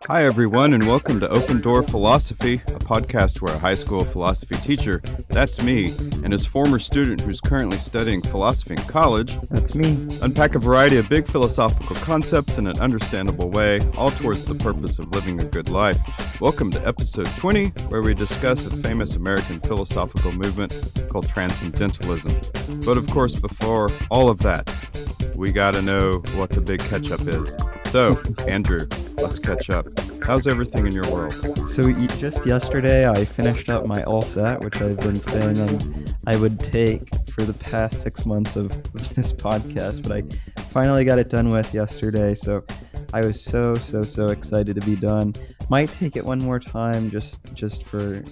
Hi, everyone, and welcome to Open Door Philosophy, a podcast where a high school philosophy teacher, that's me, and his former student who's currently studying philosophy in college, that's me, unpack a variety of big philosophical concepts in an understandable way, all towards the purpose of living a good life. Welcome to episode 20, where we discuss a famous American philosophical movement called Transcendentalism. But of course, before all of that, we gotta know what the big catch-up is. So, Andrew, let's catch up. How's everything in your world? So just yesterday, I finished up my LSAT, which I've been saying I would take for the past 6 months of this podcast, but I finally got it done with yesterday. So I was so excited to be done. Might take it one more time just for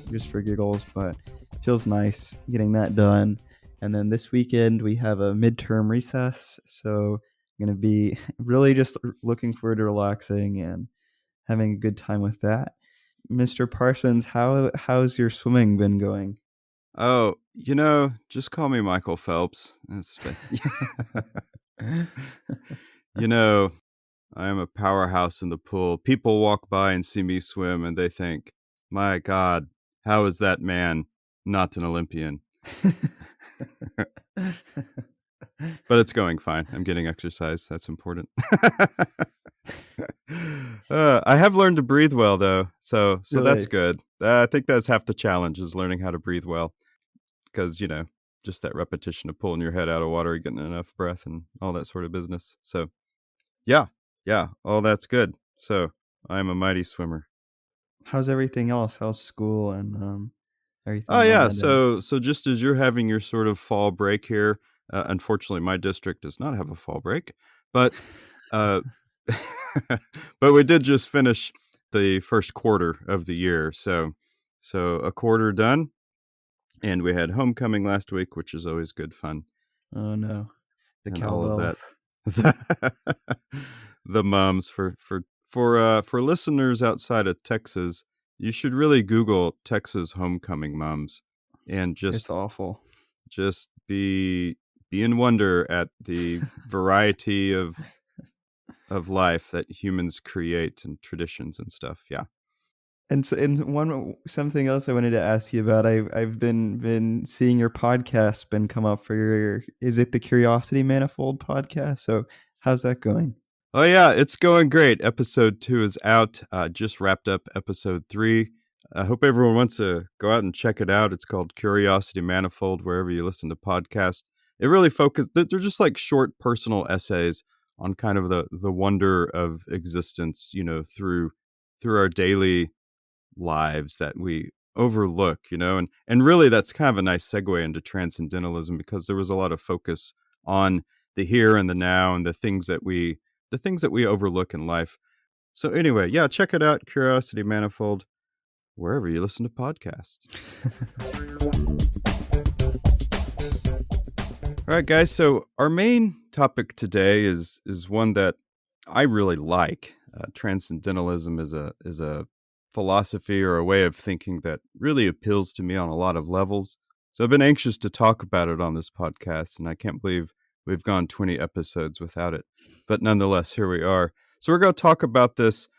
giggles, but it feels nice getting that done. And then this weekend we have a midterm recess, so I'm going to be really just looking forward to relaxing and having a good time with that. Mr. Parsons, how's your swimming been going? Oh, just call me Michael Phelps. I am a powerhouse in the pool. People walk by and see me swim and they think, my God, how is that man not an Olympian? But it's going fine. I'm getting exercise. That's important. I have learned to breathe well, though. So Really? That's good. I think that's half the challenge, is learning how to breathe well. Because, just that repetition of pulling your head out of water, getting enough breath and all that sort of business. So, yeah, all that's good. So I'm a mighty swimmer. How's everything else? How's school and everything? Oh, yeah. So just as you're having your sort of fall break here, unfortunately, my district does not have a fall break, but but we did just finish the first quarter of the year. So a quarter done, and we had homecoming last week, which is always good fun. Oh no, the and cowbells. All of that. The moms for listeners outside of Texas, you should really Google Texas homecoming moms and It's awful. Just be in wonder at the variety of life that humans create and traditions and stuff. Yeah. And something else I wanted to ask you about. I've been seeing your podcast been come up for is it the Curiosity Manifold podcast? So how's that going? Oh yeah, it's going great. Episode 2 is out. Just wrapped up episode 3. I hope everyone wants to go out and check it out. It's called Curiosity Manifold, wherever you listen to podcasts. It really focuses, they're just like short personal essays on kind of the wonder of existence, through our daily lives that we overlook, and really that's kind of a nice segue into Transcendentalism, because there was a lot of focus on the here and the now and the things that we overlook in life. So anyway, yeah, check it out, Curiosity Manifold, wherever you listen to podcasts. All right, guys. So our main topic today is one that I really like. Transcendentalism is a philosophy or a way of thinking that really appeals to me on a lot of levels. So I've been anxious to talk about it on this podcast, and I can't believe we've gone 20 episodes without it. But nonetheless, here we are. So we're going to talk about this.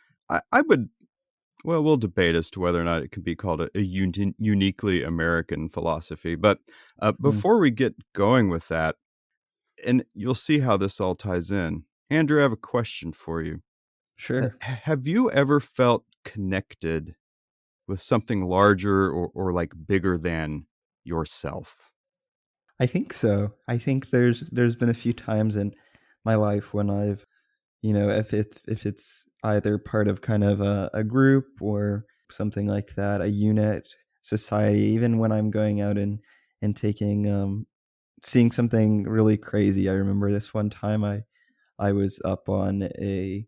We'll debate as to whether or not it can be called a uniquely American philosophy. But before we get going with that, and you'll see how this all ties in, Andrew, I have a question for you. Sure. Have you ever felt connected with something larger or like bigger than yourself? I think so. I think there's been a few times in my life when I've, if it's either part of kind of a group or something like that, a unit, society, even when I'm going out and taking, seeing something really crazy. I remember this one time I was up on a,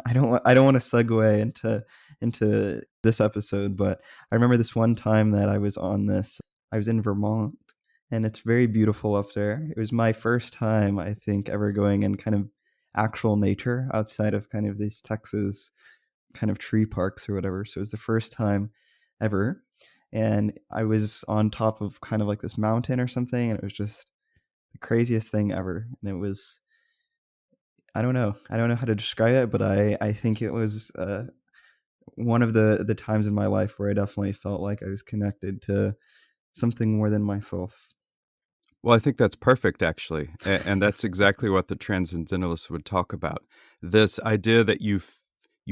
I don't want to segue into this episode, but I remember this one time that I was in Vermont, and it's very beautiful up there. It was my first time, I think, ever going in kind of actual nature outside of kind of these Texas kind of tree parks or whatever. So it was the first time ever. And I was on top of kind of like this mountain or something, and it was just craziest thing ever. And it was, I don't know. I don't know how to describe it, but I think it was one of the times in my life where I definitely felt like I was connected to something more than myself. Well, I think that's perfect, actually. And that's exactly what the Transcendentalists would talk about. This idea that you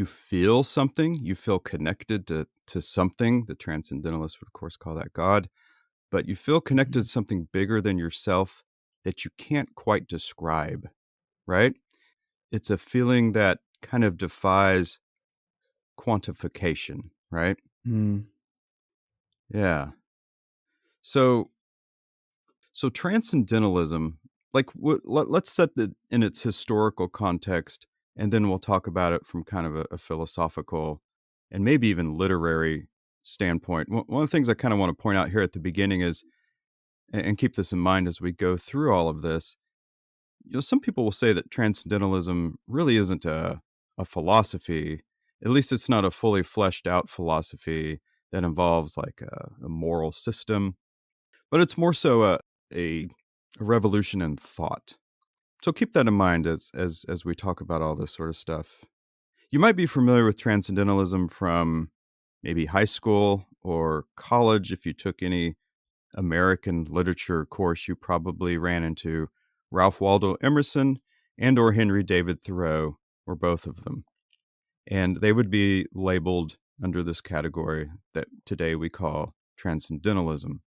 feel something, you feel connected to something. The Transcendentalists would, of course, call that God. But you feel connected to something bigger than yourself that you can't quite describe, right? It's a feeling that kind of defies quantification, right? Mm. Yeah. So So transcendentalism, like let's set it in its historical context, and then we'll talk about it from kind of a philosophical and maybe even literary standpoint. One of the things I kind of want to point out here at the beginning is, and keep this in mind as we go through all of this, some people will say that transcendentalism really isn't a philosophy. At least it's not a fully fleshed out philosophy that involves like a moral system, but it's more so a, a revolution in thought. So keep that in mind as we talk about all this sort of stuff. You might be familiar with transcendentalism from maybe high school or college. If you took any American literature course, you probably ran into Ralph Waldo Emerson and or Henry David Thoreau, or both of them. And they would be labeled under this category that today we call transcendentalism.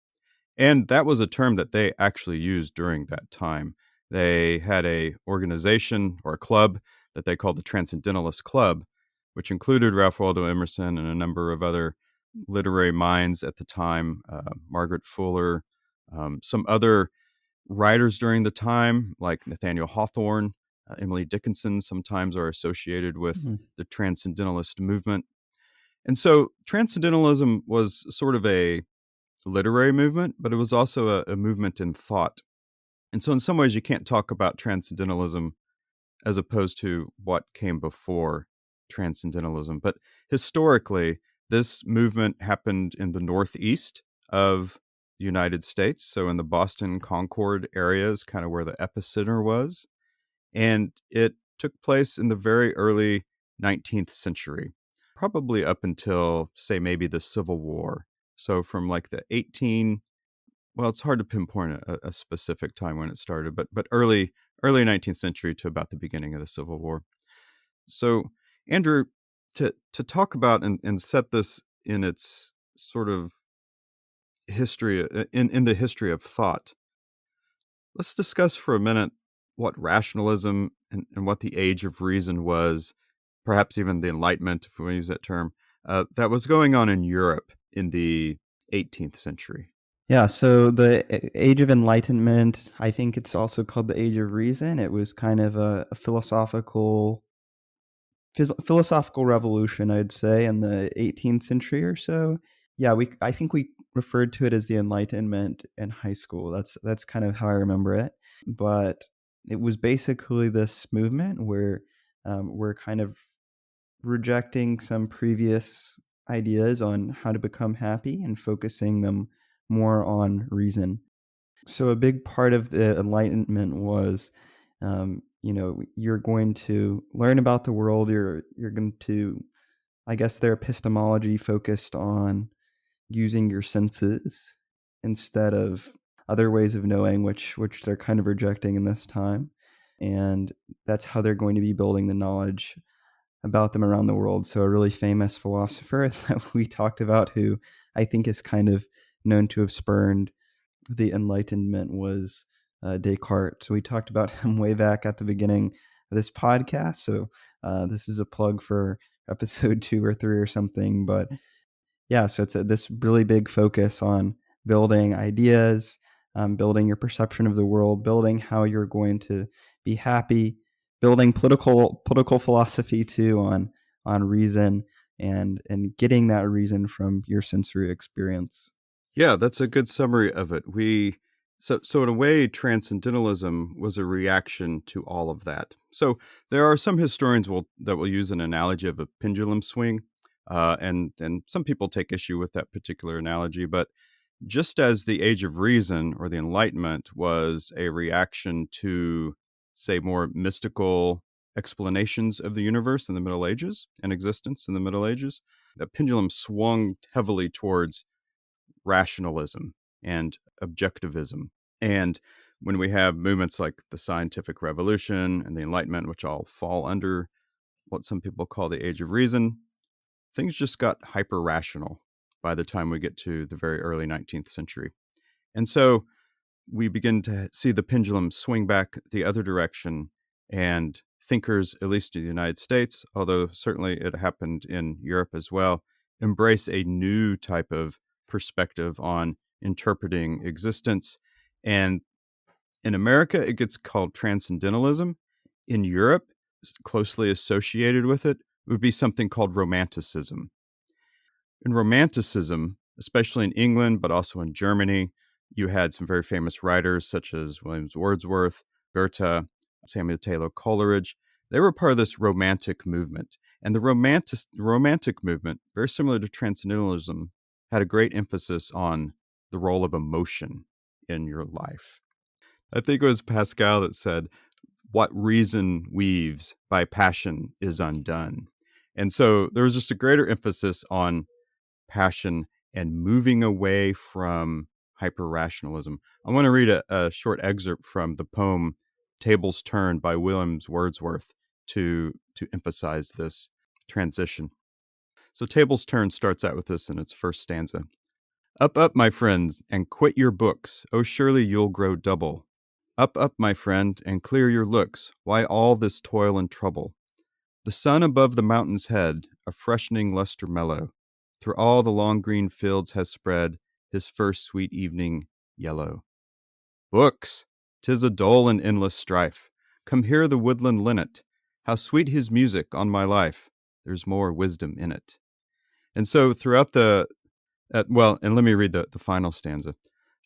And that was a term that they actually used during that time. They had a organization or a club that they called the Transcendentalist Club, which included Ralph Waldo Emerson and a number of other literary minds at the time, Margaret Fuller, some other writers during the time, like Nathaniel Hawthorne, Emily Dickinson, sometimes are associated with Mm. the Transcendentalist movement. And so Transcendentalism was sort of a literary movement, but it was also a movement in thought. And so, in some ways, you can't talk about transcendentalism as opposed to what came before transcendentalism. But historically, this movement happened in the Northeast of the United States. So, in the Boston Concord area is kind of where the epicenter was. And it took place in the very early 19th century, probably up until, say, maybe the Civil War. So from like the 18, well, it's hard to pinpoint a specific time when it started, but early 19th century to about the beginning of the Civil War. So, Andrew, to talk about and set this in its sort of history, in the history of thought, let's discuss for a minute what rationalism and what the age of reason was, perhaps even the Enlightenment, if we want to use that term, that was going on in Europe in the 18th century. Yeah, so the Age of Enlightenment, I think it's also called the Age of Reason. It was kind of a philosophical revolution, I'd say, in the 18th century or so. Yeah, I think we referred to it as the Enlightenment in high school. That's kind of how I remember it. But it was basically this movement where we're kind of rejecting some previous ideas on how to become happy and focusing them more on reason. So a big part of the Enlightenment was, you're going to learn about the world. You're going to, I guess, their epistemology focused on using your senses instead of other ways of knowing, which they're kind of rejecting in this time. And that's how they're going to be building the knowledge about them around the world. So a really famous philosopher that we talked about, who I think is kind of known to have spurned the Enlightenment, was Descartes. So we talked about him way back at the beginning of this podcast. So this is a plug for episode 2 or 3 or something. But yeah, so it's this really big focus on building ideas, building your perception of the world, building how you're going to be happy, building political philosophy too on reason and getting that reason from your sensory experience. Yeah, that's a good summary of it. So in a way, transcendentalism was a reaction to all of that. So there are some historians that will use an analogy of a pendulum swing, and some people take issue with that particular analogy. But just as the Age of Reason or the Enlightenment was a reaction to, say, more mystical explanations of the universe in the Middle Ages and existence in the Middle Ages, the pendulum swung heavily towards rationalism and objectivism. And when we have movements like the scientific revolution and the Enlightenment, which all fall under what some people call the Age of Reason, things just got hyper rational by the time we get to the very early 19th century. And so we begin to see the pendulum swing back the other direction, and thinkers, at least in the United States, although certainly it happened in Europe as well, embrace a new type of perspective on interpreting existence. And in America, it gets called Transcendentalism. In Europe, closely associated with it would be something called Romanticism. In Romanticism, especially in England, but also in Germany, you had some very famous writers such as William Wordsworth, Goethe, Samuel Taylor Coleridge. They were part of this Romantic movement. And the Romantic movement, very similar to Transcendentalism, had a great emphasis on the role of emotion in your life. I think it was Pascal that said, "What reason weaves by passion is undone." And so there was just a greater emphasis on passion and moving away from hyper-rationalism. I want to read a short excerpt from the poem Tables Turn by William Wordsworth to emphasize this transition. So Tables Turn starts out with this in its first stanza. Up, up, my friends, and quit your books. Oh, surely you'll grow double. Up, up, my friend, and clear your looks. Why all this toil and trouble? The sun above the mountain's head, a freshening lustre mellow, through all the long green fields has spread his first sweet evening yellow. Books! 'Tis a dull and endless strife. Come hear the woodland linnet. How sweet his music, on my life. There's more wisdom in it. And so throughout and let me read the final stanza.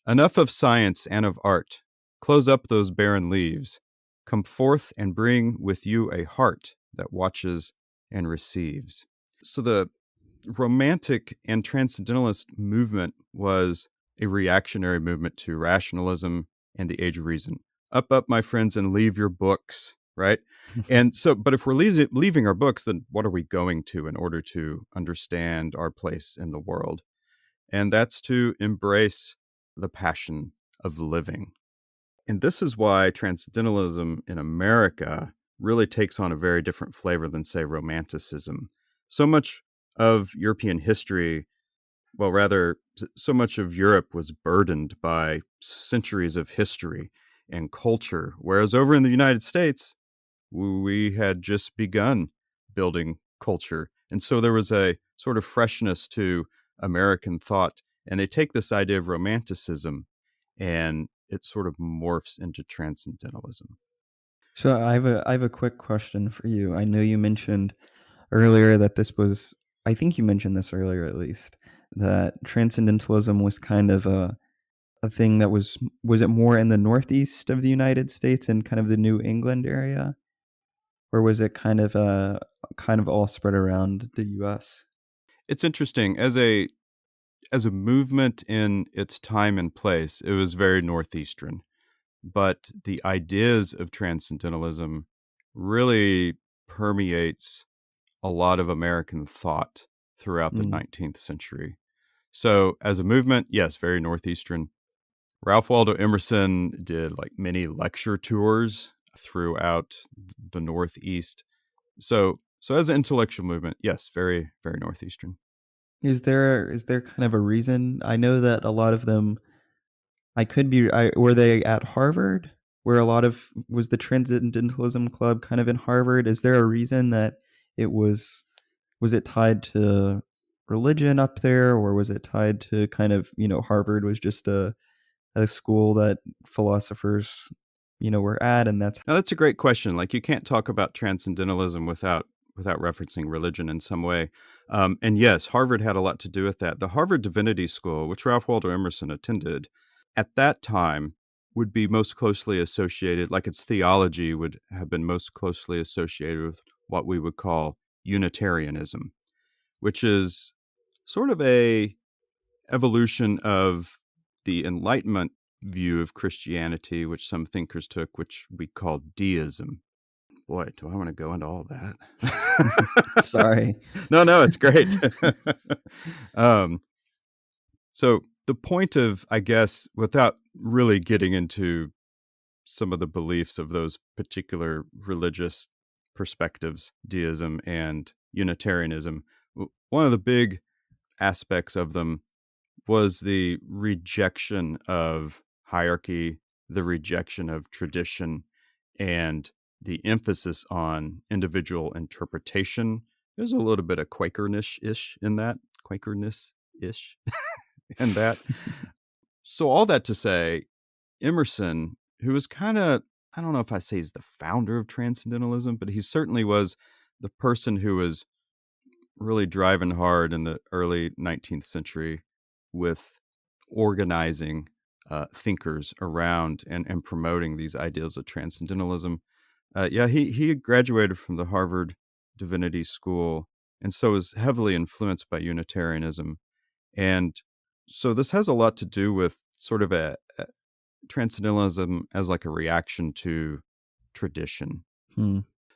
Enough of science and of art. Close up those barren leaves. Come forth and bring with you a heart that watches and receives. So the Romantic and Transcendentalist movement was a reactionary movement to rationalism and the Age of Reason. Up, up, my friends, and leave your books, right? And so, but if we're leaving our books, then what are we going to in order to understand our place in the world? And that's to embrace the passion of living. And this is why Transcendentalism in America really takes on a very different flavor than, say, Romanticism. So much of European history, well, rather, so much of Europe was burdened by centuries of history and culture, whereas over in the United States, we had just begun building culture. And so there was a sort of freshness to American thought. And they take this idea of Romanticism and it sort of morphs into Transcendentalism. So I have a quick question for you. I know you mentioned earlier that this was, I think you mentioned this earlier at least, that Transcendentalism was kind of a thing that was it more in the Northeast of the United States and kind of the New England area? Or was it kind of all spread around the US? It's interesting. As a movement in its time and place, it was very Northeastern. But the ideas of Transcendentalism really permeates a lot of American thought throughout the 19th century. So as a movement, yes, very Northeastern. Ralph Waldo Emerson did like many lecture tours throughout the Northeast. So as an intellectual movement, yes, very, very Northeastern. Is there kind of a reason? I know that a lot of them, were they at Harvard? Where was the Transcendentalism Club kind of in Harvard? Is there a reason that it was it tied to religion up there, or was it tied to kind of, Harvard was just a school that philosophers, were at, and that's... Now, that's a great question. Like, you can't talk about Transcendentalism without referencing religion in some way. And yes, Harvard had a lot to do with that. The Harvard Divinity School, which Ralph Waldo Emerson attended, at that time would be most closely associated, like its theology would have been most closely associated with what we would call Unitarianism, which is sort of a evolution of the Enlightenment view of Christianity, which some thinkers took, which we call deism. Boy, do I want to go into all that? Sorry. No, it's great. So the point of, I guess, without really getting into some of the beliefs of those particular religious perspectives, deism and Unitarianism, one of the big aspects of them was the rejection of hierarchy, the rejection of tradition, and the emphasis on individual interpretation. There's a little bit of Quakerness-ish in that. Quakerness-ish in that. So all that to say, Emerson, who was kind of, I don't know if I say he's the founder of Transcendentalism, but he certainly was the person who was really driving hard in the early 19th century with organizing thinkers around and promoting these ideas of Transcendentalism. He graduated from the Harvard Divinity School and so was heavily influenced by Unitarianism. And so this has a lot to do with sort of a Transcendentalism as like a reaction to tradition.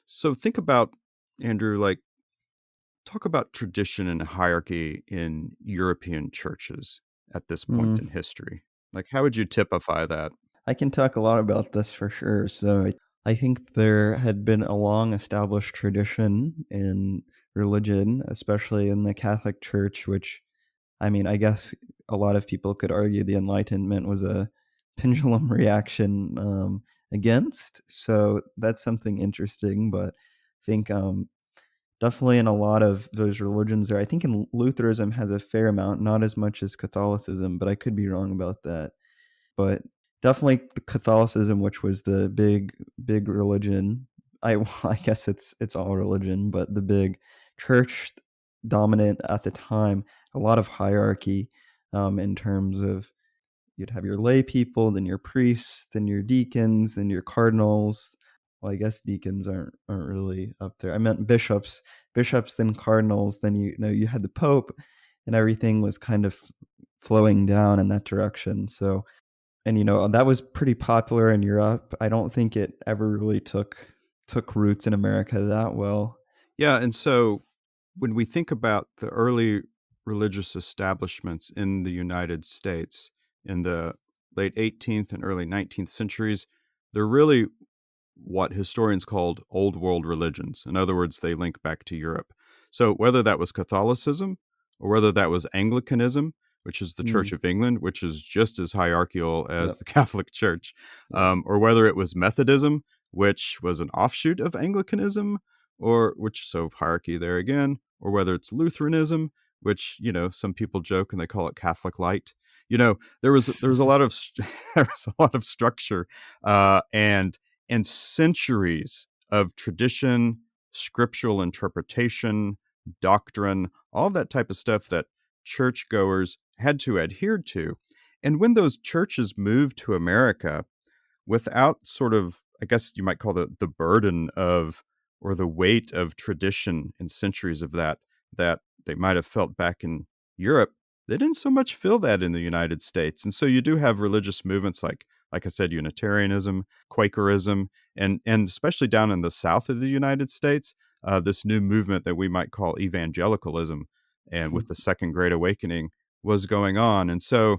So think about, Andrew, like, talk about tradition and hierarchy in European churches at this point in history. Like, how would you typify that? I can talk a lot about this for sure. So I think there had been a long established tradition in religion, especially in the Catholic Church, which, I mean, I guess a lot of people could argue the Enlightenment was a pendulum reaction against. So that's something interesting. But I think definitely in a lot of those religions there, I think in Lutheranism has a fair amount, not as much as Catholicism, but I could be wrong about that. But definitely the Catholicism, which was the big religion. I guess it's all religion, but the big church dominant at the time, a lot of hierarchy in terms of you'd have your lay people, then your priests, then your deacons, then your cardinals. Well, I guess deacons aren't really up there. I meant bishops, then cardinals, then you had the Pope, and everything was kind of flowing down in that direction. So, and that was pretty popular in Europe. I don't think it ever really took roots in America that well. Yeah, and so when we think about the early religious establishments in the United States in the late 18th and early 19th centuries, they're really what historians called Old World religions. In other words, they link back to Europe. So whether that was Catholicism or whether that was Anglicanism, which is the Church of England, which is just as hierarchical as the Catholic Church, or whether it was Methodism, which was an offshoot of Anglicanism, so hierarchy there again, or whether it's Lutheranism, which, some people joke and they call it Catholic Light. There was a lot of there was a lot of structure and centuries of tradition, scriptural interpretation, doctrine, all of that type of stuff that churchgoers had to adhere to. And when those churches moved to America without sort of, I guess you might call the burden of, or the weight of tradition and centuries of that they might have felt back in Europe, they didn't so much feel that in the United States. And so you do have religious movements like I said, Unitarianism, Quakerism, and especially down in the south of the United States, this new movement that we might call evangelicalism, and with the Second Great Awakening was going on. And so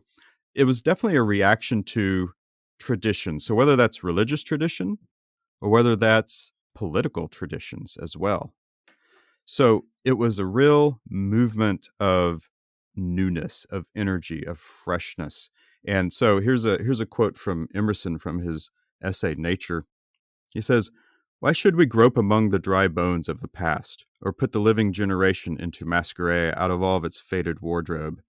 it was definitely a reaction to tradition. So whether that's religious tradition or whether that's political traditions as well. So it was a real movement of newness, of energy, of freshness. And so here's a quote from Emerson from his essay Nature. He says, "Why should we grope among the dry bones of the past, or put the living generation into masquerade out of all of its faded wardrobe?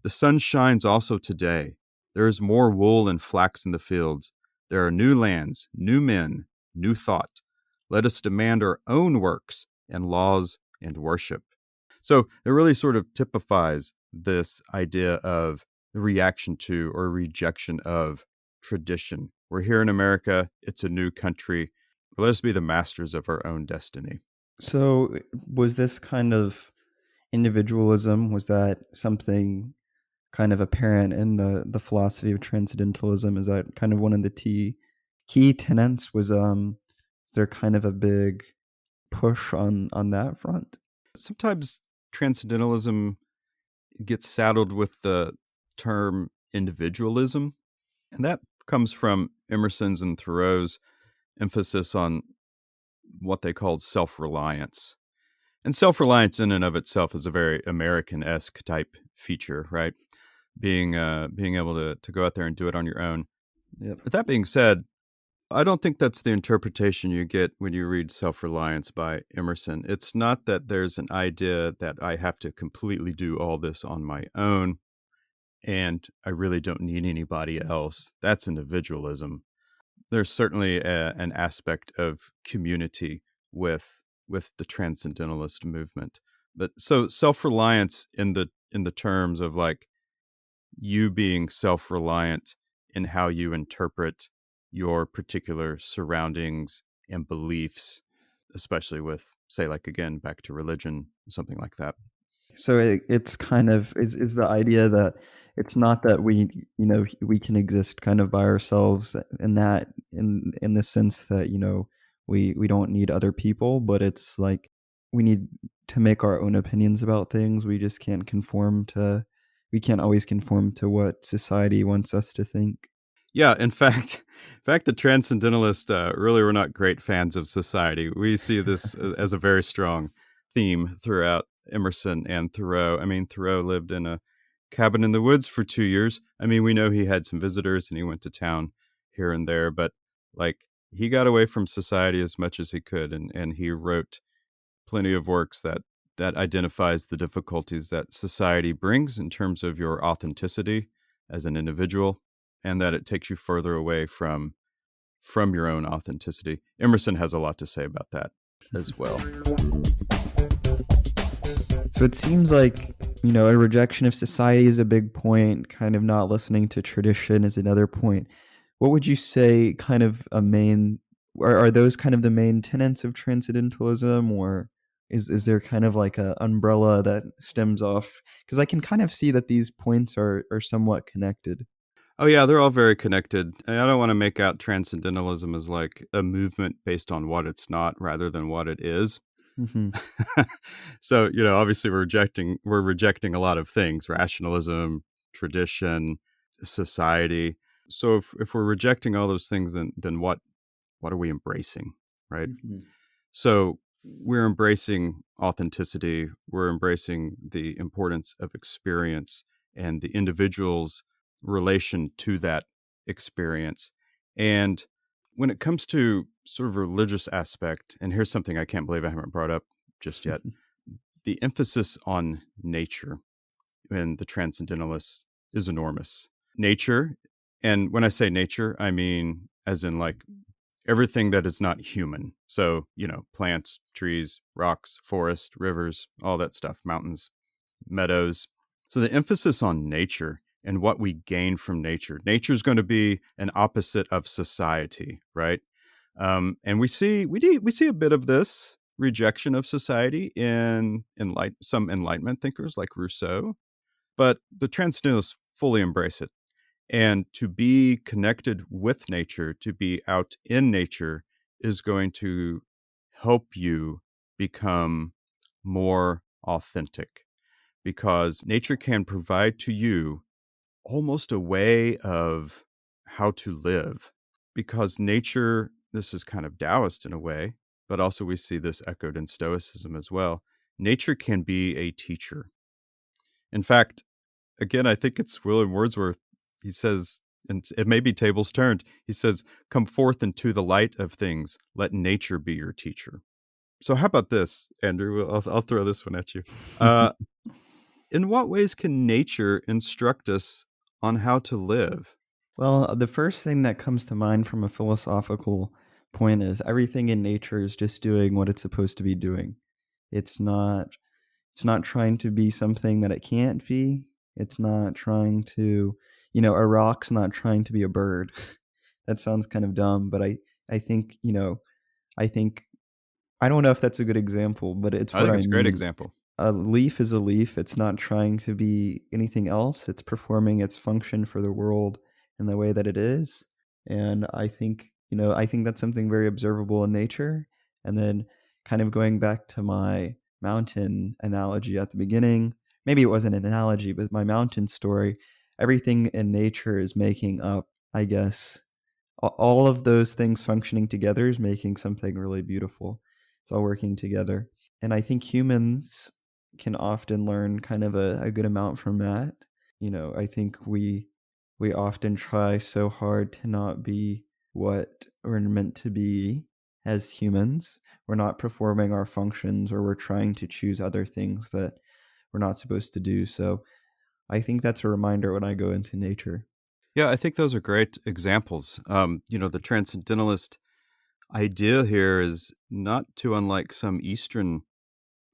The sun shines also today. There is more wool and flax in the fields. There are new lands, new men, new thought. Let us demand our own works and laws and worship." So it really sort of typifies this idea of the reaction to or rejection of tradition. We're here in America. It's a new country. Let us be the masters of our own destiny. So was this kind of individualism, was that something kind of apparent in the philosophy of transcendentalism is that kind of one of the key tenets was is there kind of a big push on that front? Sometimes transcendentalism gets saddled with the term individualism, and that comes from Emerson's and Thoreau's emphasis on what they called self-reliance. And self-reliance in and of itself is a very American-esque type feature, right? Being able to go out there and do it on your own. Yep. With that being said, I don't think that's the interpretation you get when you read Self-Reliance by Emerson. It's not that there's an idea that I have to completely do all this on my own and I really don't need anybody else. That's individualism. There's certainly an aspect of community with the transcendentalist movement. But so self-reliance in the terms of like you being self-reliant in how you interpret your particular surroundings and beliefs, especially with, say, like again, back to religion, something like that. So it's kind of is the idea that it's not that we can exist kind of by ourselves in that in the sense that we don't need other people, but it's like we need to make our own opinions about things. We can't always conform to what society wants us to think. Yeah, the transcendentalists really were not great fans of society. We see this as a very strong theme throughout Emerson and Thoreau. I mean, Thoreau lived in a cabin in the woods for 2 years. I mean, we know he had some visitors and he went to town here and there, but like he got away from society as much as he could, and he wrote plenty of works that identifies the difficulties that society brings in terms of your authenticity as an individual, and that it takes you further away from your own authenticity. Emerson has a lot to say about that as well. So it seems like, a rejection of society is a big point, kind of not listening to tradition is another point. What would you say kind of are those kind of the main tenets of transcendentalism, or is there kind of like a umbrella that stems off? Because I can kind of see that these points are somewhat connected. Oh yeah, they're all very connected. I don't want to make out transcendentalism as like a movement based on what it's not rather than what it is. Mm-hmm. So, obviously we're rejecting a lot of things, rationalism, tradition, society. So if we're rejecting all those things, then what are we embracing, right? Mm-hmm. So we're embracing authenticity, we're embracing the importance of experience and the individual's relation to that experience. And when it comes to sort of religious aspect, and here's something I can't believe I haven't brought up just yet, the emphasis on nature in the Transcendentalists is enormous. Nature, and when I say nature, I mean as in like everything that is not human. So, plants, trees, rocks, forest, rivers, all that stuff, mountains, meadows. So the emphasis on nature and what we gain from nature. Nature is going to be an opposite of society, right? And we see a bit of this rejection of society in some Enlightenment thinkers like Rousseau, but the Transcendentalists fully embrace it. And to be connected with nature, to be out in nature, is going to help you become more authentic, because nature can provide to you almost a way of how to live. Because nature, this is kind of Taoist in a way, but also we see this echoed in Stoicism as well. Nature can be a teacher. In fact, again, I think it's William Wordsworth. He says, and it may be tables turned, he says, "Come forth into the light of things. Let nature be your teacher." So how about this, Andrew? I'll throw this one at you. In what ways can nature instruct us on how to live? Well, the first thing that comes to mind from a philosophical point is everything in nature is just doing what it's supposed to be doing. It's not trying to be something that it can't be. It's not trying to, a rock's not trying to be a bird. That sounds kind of dumb, but I think, I think I don't know if that's a good example, but it's I what think I it's a great mean. example. a leaf is a leaf. It's not trying to be anything else. It's performing its function for the world in the way that it is. And I think, I think that's something very observable in nature. And then kind of going back to my mountain analogy at the beginning, maybe it wasn't an analogy, but my mountain story, everything in nature is making up, I guess, all of those things functioning together is making something really beautiful. It's all working together. And I think humans can often learn kind of a good amount from that. I think we often try so hard to not be what we're meant to be as humans. We're not performing our functions, or we're trying to choose other things that we're not supposed to do. So I think that's a reminder when I go into nature. Yeah, I think those are great examples. The transcendentalist idea here is not too unlike some Eastern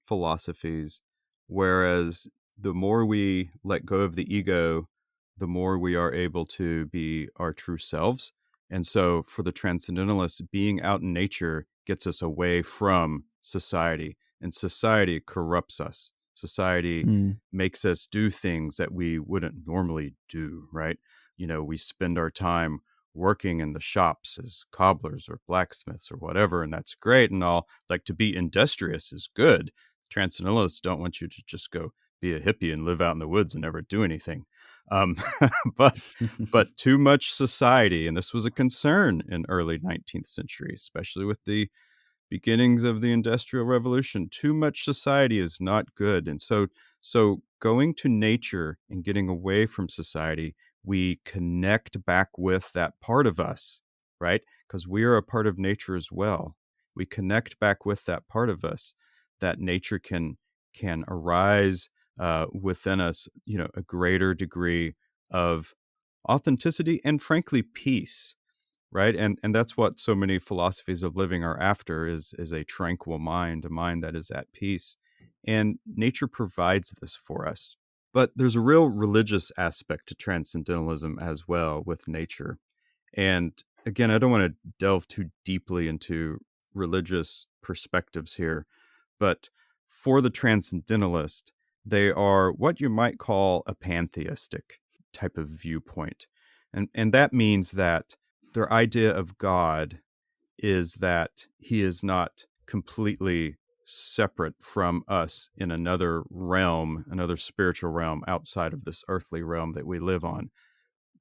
philosophies, whereas the more we let go of the ego, the more we are able to be our true selves. And so for the transcendentalists, being out in nature gets us away from society, and society corrupts us. Society Mm. makes us do things that we wouldn't normally do, right? We spend our time working in the shops as cobblers or blacksmiths or whatever, and that's great and all. Like, to be industrious is good. Transcendentalists don't want you to just go be a hippie and live out in the woods and never do anything. Um, but too much society, and this was a concern in early 19th century, especially with the beginnings of the Industrial Revolution. Too much society is not good. And so going to nature and getting away from society, we connect back with that part of us, right? Because we are a part of nature as well. We connect back with that part of us that nature can arise within us, a greater degree of authenticity and, frankly, peace. Right. And that's what so many philosophies of living are after, is a tranquil mind, a mind that is at peace. And nature provides this for us. But there's a real religious aspect to transcendentalism as well with nature. And again, I don't want to delve too deeply into religious perspectives here, but for the transcendentalist, they are what you might call a pantheistic type of viewpoint. And that means that their idea of God is that he is not completely separate from us in another realm, another spiritual realm outside of this earthly realm that we live on.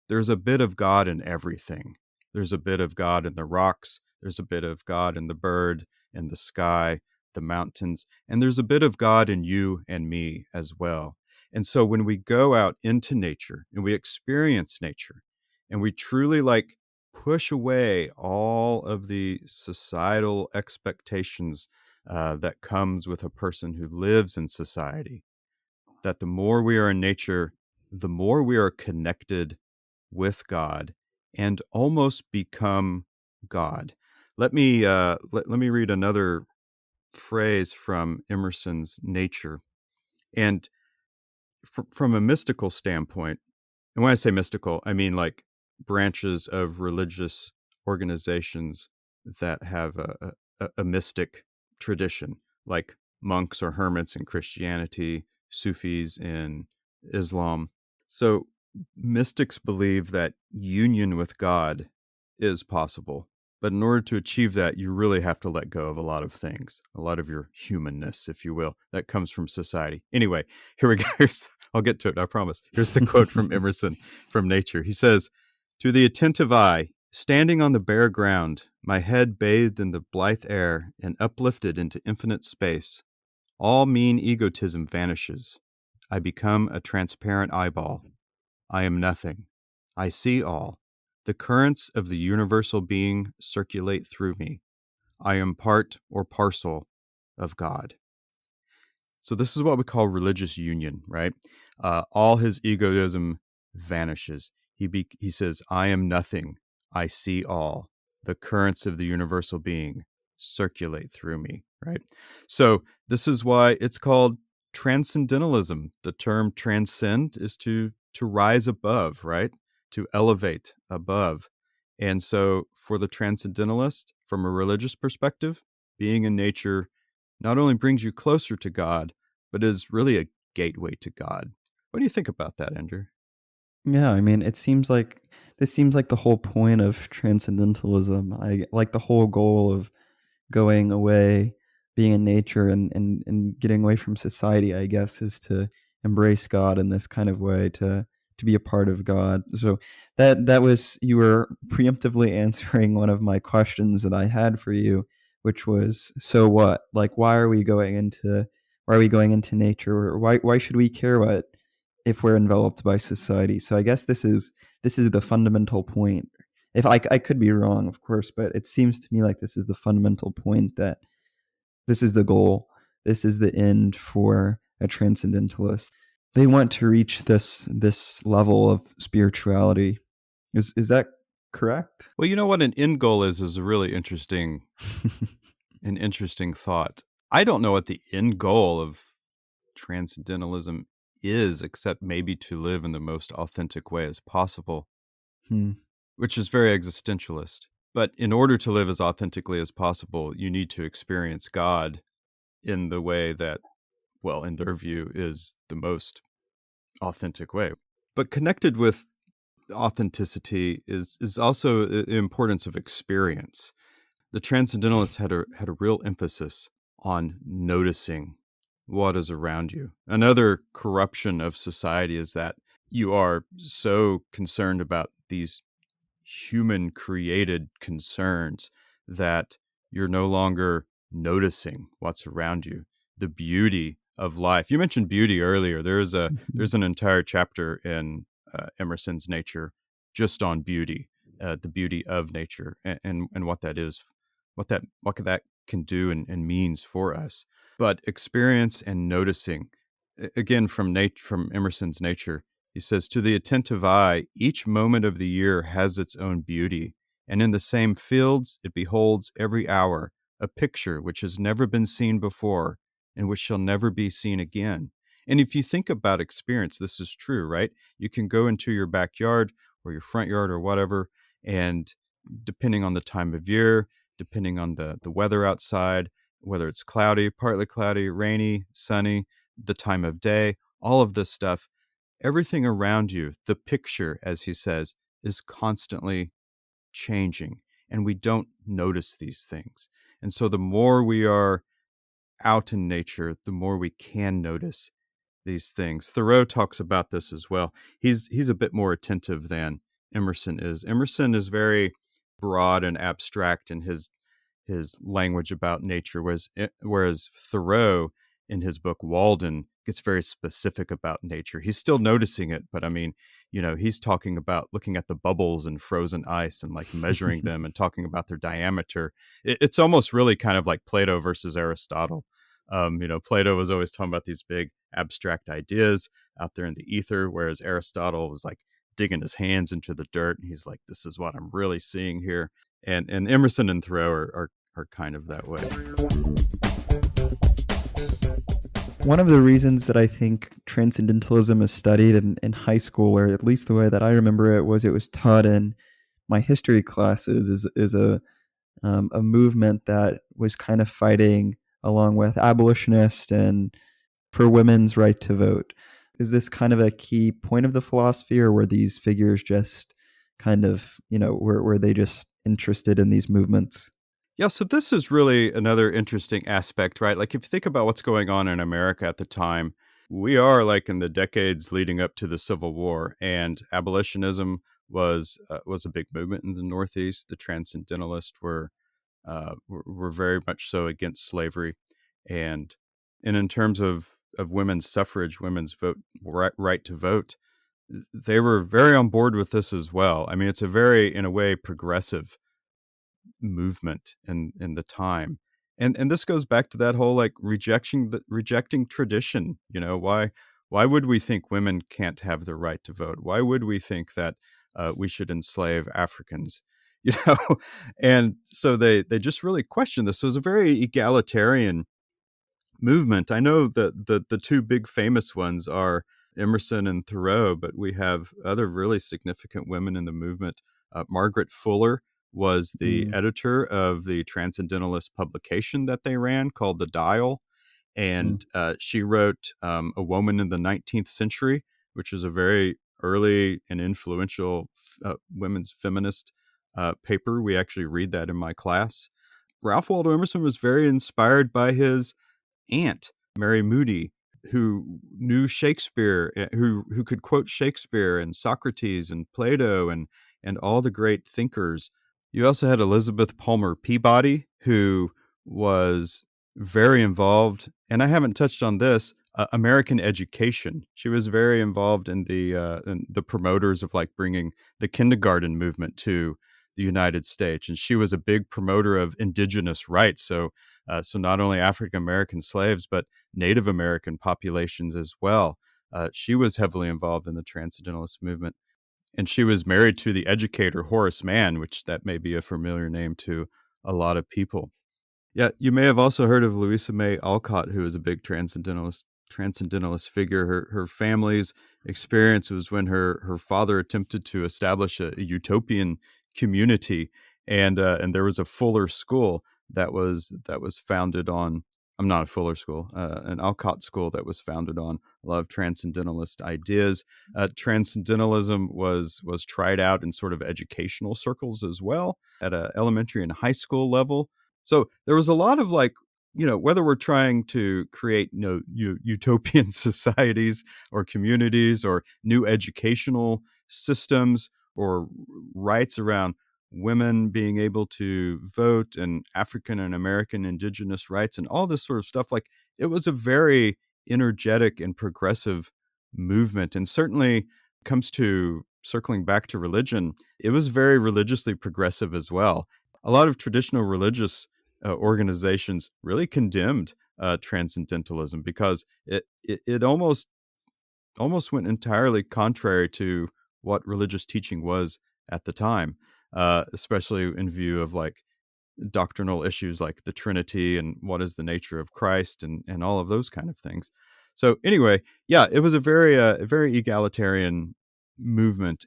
There's a bit of God in everything. There's a bit of God in the rocks. There's a bit of God in the bird, in the sky, the mountains, and there's a bit of God in you and me as well. And so when we go out into nature and we experience nature and we truly push away all of the societal expectations that comes with a person who lives in society, that the more we are in nature, the more we are connected with God and almost become God. Let me let me read another phrase from Emerson's Nature. And from a mystical standpoint, and when I say mystical, I mean like branches of religious organizations that have a mystic tradition, like monks or hermits in Christianity, Sufis in Islam. So mystics believe that union with God is possible. But in order to achieve that, you really have to let go of a lot of things, a lot of your humanness, if you will, that comes from society. Anyway, here we go. I'll get to it, I promise. Here's the quote from Emerson from Nature. He says, "To the attentive eye, standing on the bare ground, my head bathed in the blithe air and uplifted into infinite space, all mean egotism vanishes. I become a transparent eyeball. I am nothing. I see all. The currents of the universal being circulate through me. I am part or parcel of God." So this is what we call religious union, right? All his egoism vanishes. He says, "I am nothing. I see all. The currents of the universal being circulate through me," right? So this is why it's called transcendentalism. The term transcend is to rise above, right? To elevate above. And so for the transcendentalist, from a religious perspective, being in nature not only brings you closer to God, but is really a gateway to God. What do you think about that, Andrew? Yeah, I mean, this seems like the whole point of transcendentalism. I like the whole goal of going away, being in nature, and getting away from society, I guess, is to embrace God in this kind of way, to be a part of God. So that was, you were preemptively answering one of my questions that I had for you, which was, so what? Like, why are we going into nature? Or why should we care what if we're enveloped by society? So I guess this is the fundamental point. If I could be wrong, of course, but it seems to me like this is the fundamental point, that this is the goal. This is the end for a transcendentalist. They want to reach this level of spirituality. Is that correct? Well, you know what an end goal is a really an interesting thought. I don't know what the end goal of transcendentalism is, except maybe to live in the most authentic way as possible, Hmm. which is very existentialist. But in order to live as authentically as possible, you need to experience God in the way that, well, in their view, is the most authentic way. But connected with authenticity is also the importance of experience. The Transcendentalists had a real emphasis on noticing what is around you. Another corruption of society is that you are so concerned about these human created concerns that you're no longer noticing what's around you, the beauty of life. You mentioned beauty earlier. There's an entire chapter in Emerson's Nature just on beauty, the beauty of nature, and what that is, what that can do and means for us. But experience and noticing, again from Emerson's Nature, he says, to the attentive eye, each moment of the year has its own beauty, and in the same fields it beholds every hour a picture which has never been seen before and which shall never be seen again. And if you think about experience, this is true, right? You can go into your backyard or your front yard or whatever, and depending on the time of year, depending on the weather outside, whether it's cloudy, partly cloudy, rainy, sunny, the time of day, all of this stuff, everything around you, the picture, as he says, is constantly changing, and we don't notice these things. And so the more we are out in nature, the more we can notice these things. Thoreau talks about this as well. He's a bit more attentive than Emerson is. Emerson is very broad and abstract in his language about nature, whereas Thoreau, in his book Walden, gets very specific about nature. He's still noticing it, but I mean, he's talking about looking at the bubbles in frozen ice and like measuring them and talking about their diameter. It's almost really kind of like Plato versus Aristotle. Plato was always talking about these big abstract ideas out there in the ether, whereas Aristotle was like digging his hands into the dirt, and he's like, "This is what I'm really seeing here." And Emerson and Thoreau are kind of that way. One of the reasons that I think transcendentalism is studied in high school, or at least the way that I remember it was taught in my history classes, is a movement that was kind of fighting along with abolitionists and for women's right to vote. Is this kind of a key point of the philosophy, or were these figures just kind of, were they just interested in these movements? Yeah, so this is really another interesting aspect, right? Like if you think about what's going on in America at the time, we are like in the decades leading up to the Civil War, and abolitionism was a big movement in the Northeast. The Transcendentalists were very much so against slavery, and in terms of women's suffrage, women's right to vote, they were very on board with this as well. I mean, it's a very, in a way, progressive movement in the time, and this goes back to that whole like rejecting tradition. Why would we think women can't have the right to vote? Why would we think that we should enslave Africans? you know and so they just really question this. So it's a very egalitarian movement. I know that the two big famous ones are Emerson and Thoreau, but we have other really significant women in the movement. Margaret Fuller was the Mm. editor of the Transcendentalist publication that they ran called The Dial. And she wrote A Woman in the 19th Century, which is a very early and influential women's feminist paper. We actually read that in my class. Ralph Waldo Emerson was very inspired by his aunt, Mary Moody, who knew Shakespeare, who could quote Shakespeare and Socrates and Plato and all the great thinkers. You also had Elizabeth Palmer Peabody, who was very involved, and I haven't touched on this, American education. She was very involved in the promoters of like bringing the kindergarten movement to the United States, and she was a big promoter of indigenous rights. So not only African American slaves, but Native American populations as well. She was heavily involved in the Transcendentalist movement. And she was married to the educator Horace Mann, which that may be a familiar name to a lot of people. Yeah, you may have also heard of Louisa May Alcott, who was a big transcendentalist figure. Her family's experience was when her father attempted to establish a utopian community, and there was a Fuller School that was founded on. I'm not a Fuller School, an Alcott school that was founded on a lot of transcendentalist ideas. Transcendentalism was tried out in sort of educational circles as well at a elementary and high school level. So there was a lot of like, whether we're trying to create utopian societies or communities or new educational systems or rights around women being able to vote and African and American indigenous rights and all this sort of stuff, like it was a very energetic and progressive movement. And certainly comes to circling back to religion, it was very religiously progressive as well. A lot of traditional religious organizations really condemned transcendentalism because it almost went entirely contrary to what religious teaching was at the time, especially in view of like doctrinal issues like the Trinity and what is the nature of Christ and all of those kind of things. So anyway, yeah, it was a very egalitarian movement.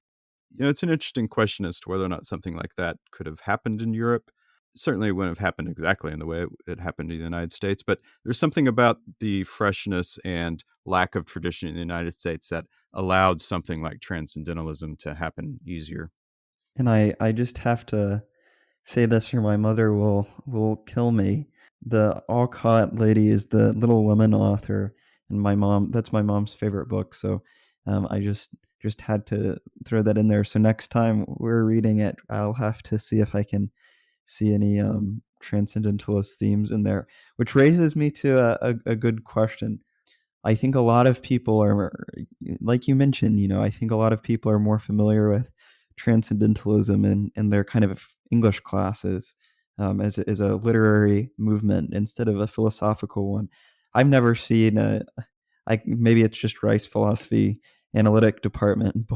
It's an interesting question as to whether or not something like that could have happened in Europe. Certainly wouldn't have happened exactly in the way it happened in the United States, but there's something about the freshness and lack of tradition in the United States that allowed something like transcendentalism to happen easier. And I just have to say this or my mother will kill me. The Alcott lady is the Little Women author, and that's my mom's favorite book. So I just had to throw that in there. So next time we're reading it, I'll have to see if I can see any transcendentalist themes in there, which raises me to a good question. I think a lot of people are, like you mentioned, I think a lot of people are more familiar with transcendentalism in their kind of English classes as a literary movement instead of a philosophical one. I've never seen maybe it's just Rice Philosophy Analytic Department,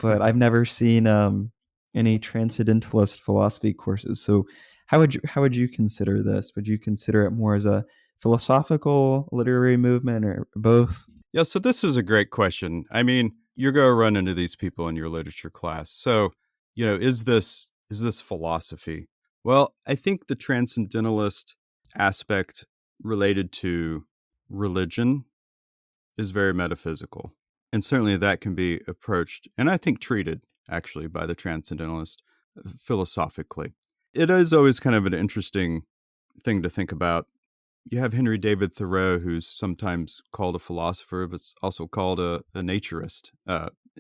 but I've never seen any transcendentalist philosophy courses. So how would you consider this? Would you consider it more as a philosophical literary movement or both? Yeah, so this is a great question. I mean, you're going to run into these people in your literature class. So, is this philosophy? Well, I think the transcendentalist aspect related to religion is very metaphysical. And certainly that can be approached, and I think treated actually by the transcendentalist philosophically. It is always kind of an interesting thing to think about. You have Henry David Thoreau, who's sometimes called a philosopher, but also called a naturist.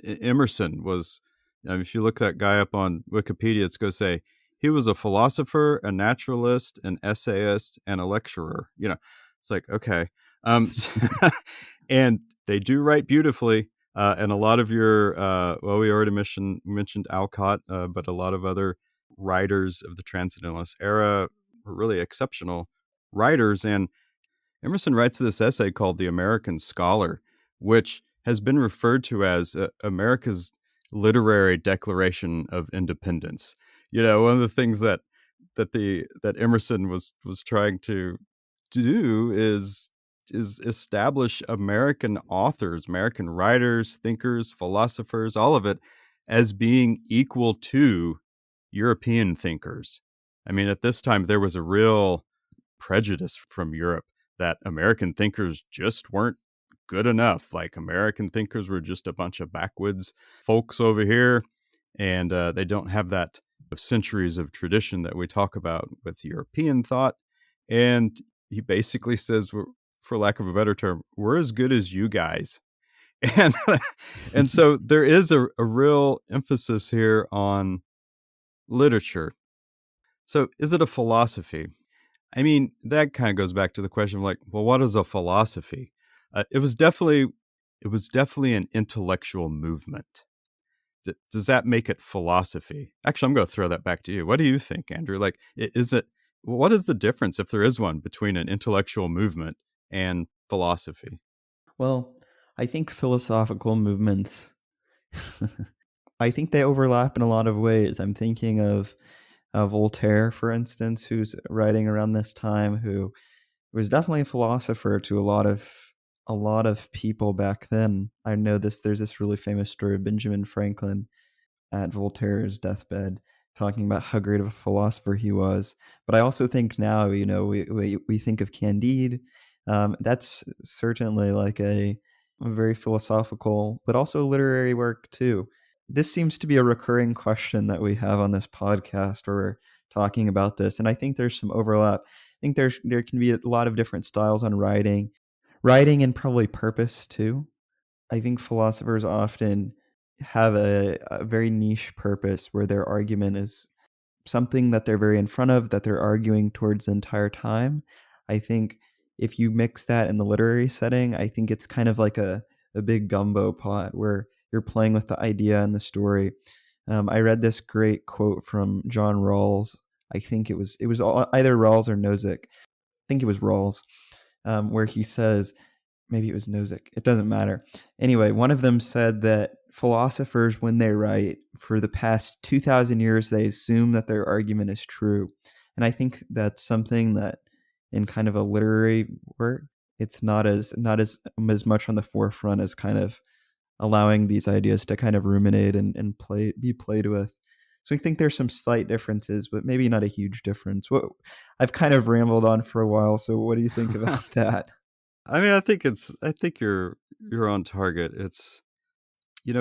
Emerson was, if you look that guy up on Wikipedia, it's going to say he was a philosopher, a naturalist, an essayist, and a lecturer. It's like, okay. And they do write beautifully. And a lot of your, we already mentioned Alcott, but a lot of other writers of the Transcendentalist era were really exceptional writers. And Emerson writes this essay called The American Scholar, which has been referred to as America's literary declaration of independence. One of the things that Emerson was trying to do is establish American authors, American writers, thinkers, philosophers, all of it as being equal to European thinkers. I mean, at this time, there was a real prejudice from Europe that American thinkers just weren't good enough. Like American thinkers were just a bunch of backwoods folks over here, and they don't have that centuries of tradition that we talk about with European thought. And he basically says, for lack of a better term, we're as good as you guys. And and so there is a real emphasis here on literature. So is it a philosophy? I mean, that kind of goes back to the question of like, well, what is a philosophy? It was definitely an intellectual movement. Does that make it philosophy? Actually, I'm going to throw that back to you. What do you think, Andrew? Like, what is the difference, if there is one, between an intellectual movement and philosophy? Well, I think philosophical movements, I think they overlap in a lot of ways. I'm thinking of Voltaire, for instance, who's writing around this time, who was definitely a philosopher to a lot of people back then. I know there's this really famous story of Benjamin Franklin at Voltaire's deathbed talking about how great of a philosopher he was. But I also think now, we think of Candide. That's certainly like a very philosophical, but also literary work too. This seems to be a recurring question that we have on this podcast where we're talking about this. And I think there's some overlap. I think there can be a lot of different styles on writing and probably purpose too. I think philosophers often have a very niche purpose where their argument is something that they're very in front of, that they're arguing towards the entire time. I think if you mix that in the literary setting, I think it's kind of like a big gumbo pot where you're playing with the idea and the story. I read this great quote from John Rawls. I think it was either Rawls or Nozick. I think it was Rawls, where he says, maybe it was Nozick. It doesn't matter. Anyway, one of them said that philosophers, when they write, for the past 2,000 years, they assume that their argument is true. And I think that's something that in kind of a literary work, it's not as much on the forefront as kind of allowing these ideas to kind of ruminate and be played with. So I think there's some slight differences, but maybe not a huge difference. I've kind of rambled on for a while. So what do you think about that? I mean, I think you're on target. It's,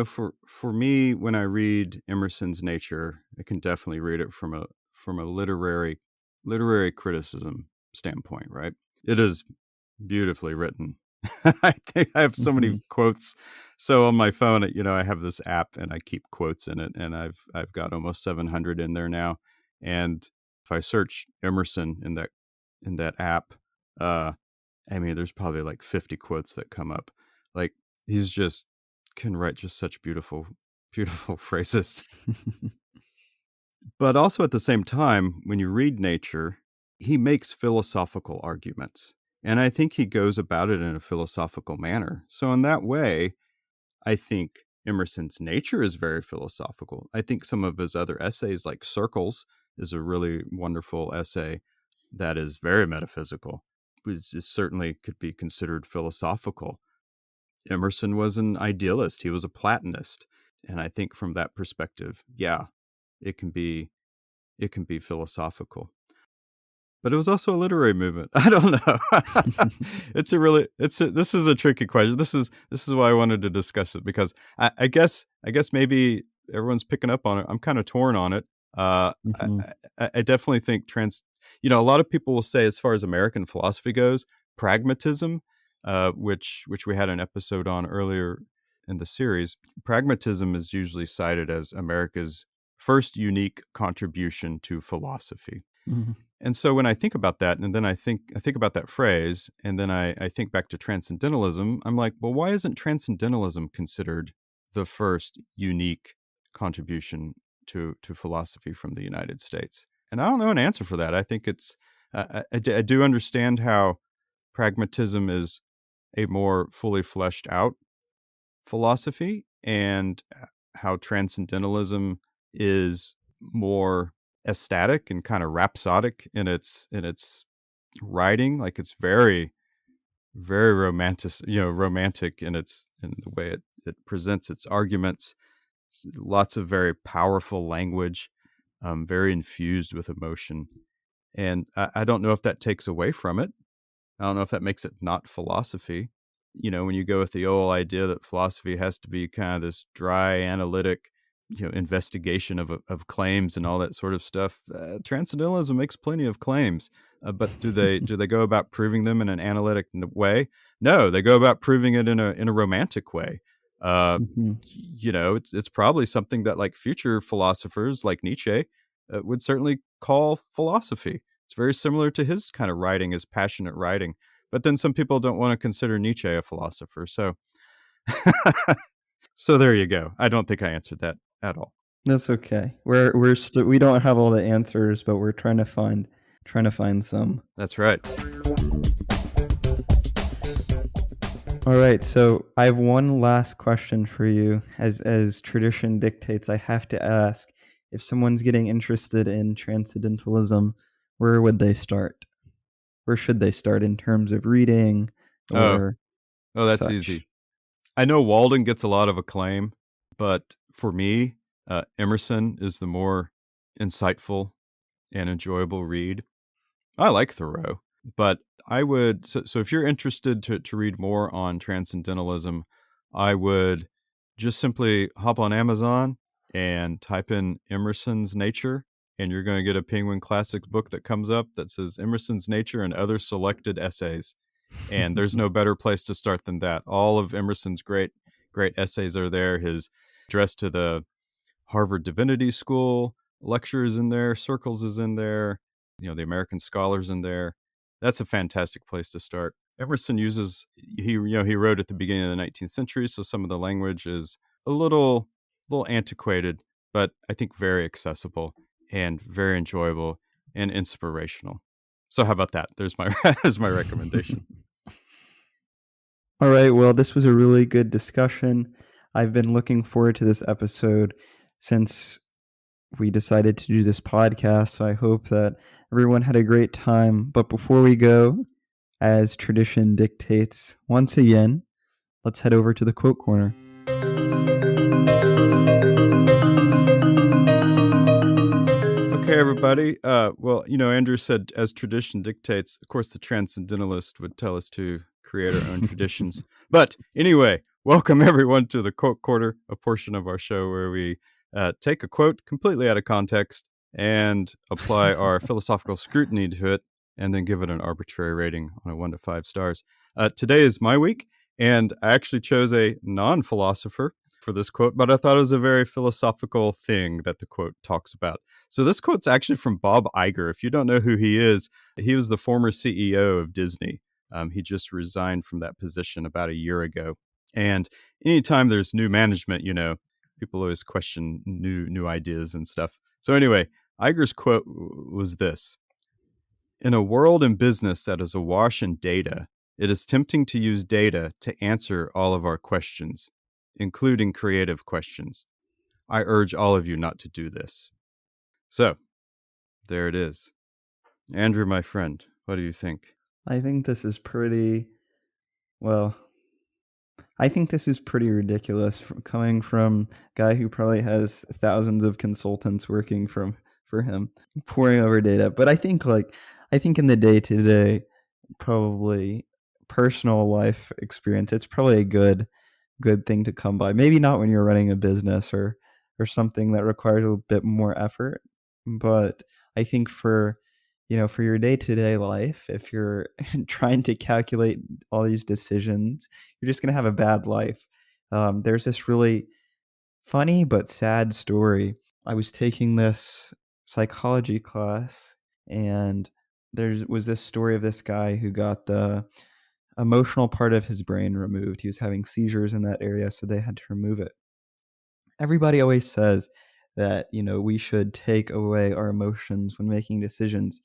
for me, when I read Emerson's Nature, I can definitely read it from a literary criticism standpoint, right? It is beautifully written. I think I have so many quotes. So on my phone, I have this app and I keep quotes in it, and I've got almost 700 in there now. And if I search Emerson in that app, I mean, there's probably like 50 quotes that come up. Like, he's just can write just such beautiful, beautiful phrases. But also at the same time, when you read Nature, he makes philosophical arguments. And I think he goes about it in a philosophical manner. So in that way, I think Emerson's Nature is very philosophical. I think some of his other essays, like Circles, is a really wonderful essay that is very metaphysical. It certainly could be considered philosophical. Emerson was an idealist. He was a Platonist. And I think from that perspective, yeah, it can be philosophical. But it was also a literary movement. I don't know. This is a tricky question. This is why I wanted to discuss it, because I guess maybe everyone's picking up on it. I'm kind of torn on it. I definitely think a lot of people will say, as far as American philosophy goes, pragmatism, which we had an episode on earlier in the series. Pragmatism is usually cited as America's first unique contribution to philosophy. Mm-hmm. And so when I think about that, and then I think about that phrase, and then I think back to Transcendentalism, I'm like, well, why isn't Transcendentalism considered the first unique contribution to philosophy from the United States? And I don't know an answer for that. I think it's I do understand how pragmatism is a more fully fleshed out philosophy, and how Transcendentalism is more ecstatic and kind of rhapsodic in its writing. Like, it's very, very romantic in the way it presents its arguments. Lots of very powerful language, very infused with emotion. And I don't know if that takes away from it. I don't know if that makes it not philosophy. When you go with the old idea that philosophy has to be kind of this dry, analytic, investigation of claims and all that sort of stuff. Transcendentalism makes plenty of claims, but do they go about proving them in an analytic way? No, they go about proving it in a romantic way. Mhm. It's probably something that like future philosophers like Nietzsche would certainly call philosophy. It's very similar to his kind of writing, his passionate writing. But then some people don't want to consider Nietzsche a philosopher. So so there you go. I don't think I answered that at all. That's okay. We don't have all the answers, but we're trying to find some. That's right. All right, so I have one last question for you. As tradition dictates, I have to ask, if someone's getting interested in transcendentalism, where would they start? Where should they start in terms of reading or that's such? easy. I know Walden gets a lot of acclaim, but for me, Emerson is the more insightful and enjoyable read. I like Thoreau, but I would so if you're interested to read more on transcendentalism, I would just simply hop on Amazon and type in Emerson's Nature, and you're going to get a Penguin Classics book that comes up that says Emerson's Nature and Other Selected Essays. And there's no better place to start than that. All of Emerson's great essays are there. His address to the Harvard Divinity School lecture is in there. Circles is in there. The American Scholars in there. That's a fantastic place to start. Emerson he wrote at the beginning of the 19th century, so some of the language is a little antiquated, but I think very accessible and very enjoyable and inspirational. So how about that? There's my recommendation. All right, well, this was a really good discussion. I've been looking forward to this episode since we decided to do this podcast, so I hope that everyone had a great time. But before we go, as tradition dictates, once again, let's head over to the quote corner. Okay, everybody. Well, Andrew said, as tradition dictates, of course, the transcendentalist would tell us to create our own traditions. But anyway, welcome everyone to the quote corner, a portion of our show where we take a quote completely out of context and apply our philosophical scrutiny to it, and then give it an arbitrary rating on a 1 to 5 stars. Today is my week, and I actually chose a non-philosopher for this quote, but I thought it was a very philosophical thing that the quote talks about. So this quote's actually from Bob Iger. If you don't know who he is, he was the former CEO of Disney. He just resigned from that position about a year ago. And anytime there's new management, people always question new ideas and stuff. So anyway, Iger's quote was this: "In a world in business that is awash in data, it is tempting to use data to answer all of our questions, including creative questions. I urge all of you not to do this." So, there it is. Andrew, my friend, what do you think? I think this is pretty ridiculous coming from a guy who probably has thousands of consultants working for him, pouring over data. But I think in the day-to-day, probably personal life experience, it's probably a good thing to come by. Maybe not when you're running a business or something that requires a bit more effort, but I think for your day-to-day life, if you're trying to calculate all these decisions, you're just going to have a bad life. There's this really funny but sad story. I was taking this psychology class, and there was this story of this guy who got the emotional part of his brain removed. He was having seizures in that area, so they had to remove it. Everybody always says that, we should take away our emotions when making decisions.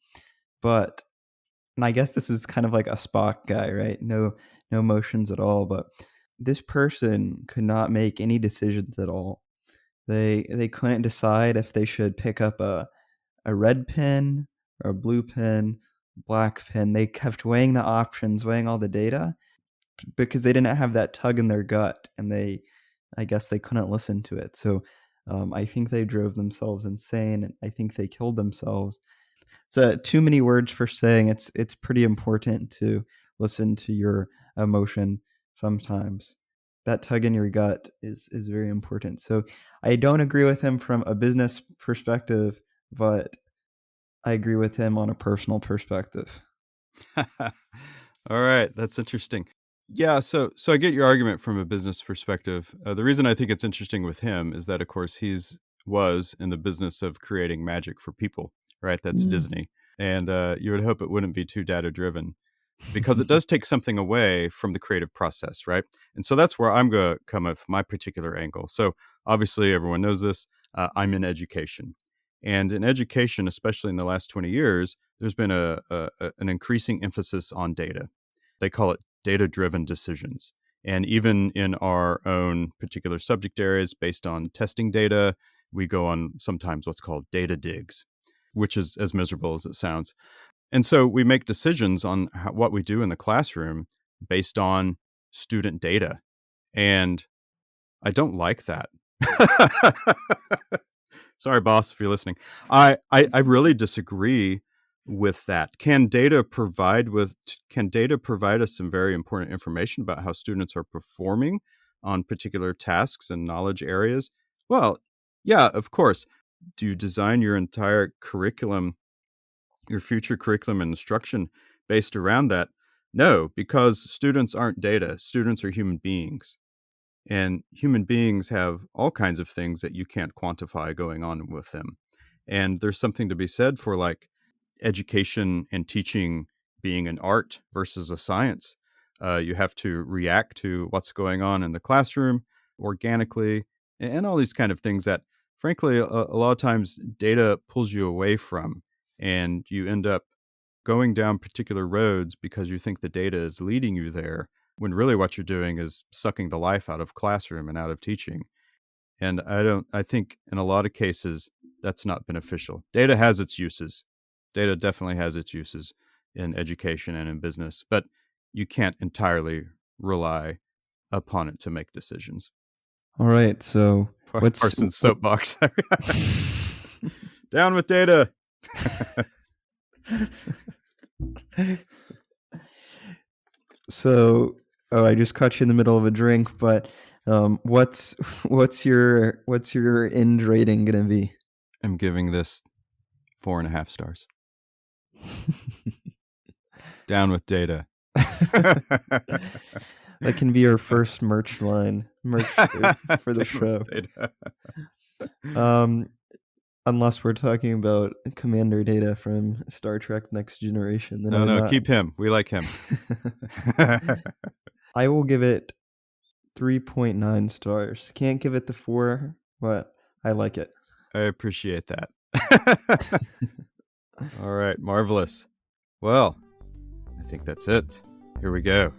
But, and I guess this is kind of like a Spock guy, right? No emotions at all. But this person could not make any decisions at all. They couldn't decide if they should pick up a red pen or a blue pen, black pen. They kept weighing the options, weighing all the data, because they didn't have that tug in their gut, and I guess they couldn't listen to it. So I think they drove themselves insane, and I think they killed themselves. So too many words for saying it's pretty important to listen to your emotion sometimes. That tug in your gut is very important. So I don't agree with him from a business perspective, but I agree with him on a personal perspective. All right, that's interesting. Yeah, so I get your argument from a business perspective. The reason I think it's interesting with him is that, of course, was in the business of creating magic for people, right? That's Disney. And you would hope it wouldn't be too data-driven, because it does take something away from the creative process, right? And so that's where I'm going to come with my particular angle. So obviously, everyone knows this. I'm in education. And in education, especially in the last 20 years, there's been an increasing emphasis on data. They call it data-driven decisions. And even in our own particular subject areas, based on testing data, we go on sometimes what's called data digs, which is as miserable as it sounds. And so we make decisions on what we do in the classroom based on student data. And I don't like that. Sorry, boss, if you're listening. I really disagree with that. Can data provide us some very important information about how students are performing on particular tasks and knowledge areas? Well, yeah, of course. Do you design your entire curriculum, your future curriculum and instruction based around that? No, because students aren't data. Students are human beings. And human beings have all kinds of things that you can't quantify going on with them. And there's something to be said for like education and teaching being an art versus a science. You have to react to what's going on in the classroom organically and all these kind of things that, frankly, a lot of times data pulls you away from, and you end up going down particular roads because you think the data is leading you there, when really what you're doing is sucking the life out of classroom and out of teaching. And I think in a lot of cases, that's not beneficial. Data has its uses. Data definitely has its uses in education and in business, but you can't entirely rely upon it to make decisions. All right, so what's Parsons soapbox? Down with data. So, I just caught you in the middle of a drink, but what's your end rating gonna be? I'm giving this 4.5 stars. Down with data. That can be our first merch line for the show. Unless we're talking about Commander Data from Star Trek Next Generation. Then No, keep him. We like him. I will give it 3.9 stars. Can't give it the 4, but I like it. I appreciate that. All right, marvelous. Well, I think that's it. Here we go.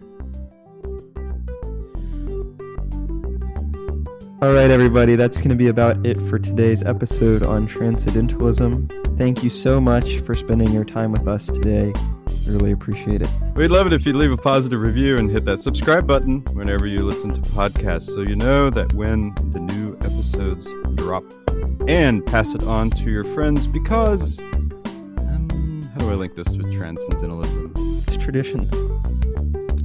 All right, everybody, that's going to be about it for today's episode on Transcendentalism. Thank you so much for spending your time with us today. I really appreciate it. We'd love it if you'd leave a positive review and hit that subscribe button whenever you listen to podcasts so you know that when the new episodes drop. And pass it on to your friends because, how do I link this with Transcendentalism? It's tradition.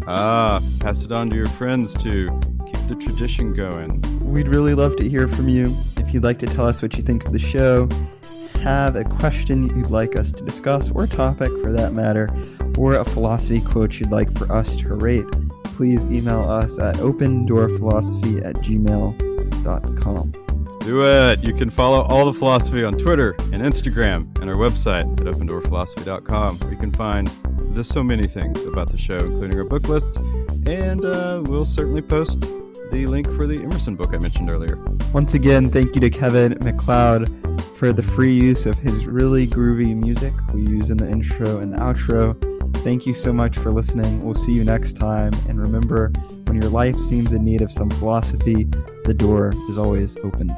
Pass it on to your friends to keep the tradition going. We'd really love to hear from you. If you'd like to tell us what you think of the show, have a question you'd like us to discuss, or topic for that matter, or a philosophy quote you'd like for us to rate, please email us at opendoorphilosophy@gmail.com. Do it! You can follow all the philosophy on Twitter and Instagram and our website at opendoorphilosophy.com, where you can find there's so many things about the show, including our book list, and we'll certainly post the link for the Emerson book I mentioned earlier. Once again, thank you to Kevin MacLeod for the free use of his really groovy music we use in the intro and the outro. Thank you so much for listening. We'll see you next time. And remember, when your life seems in need of some philosophy, the door is always open.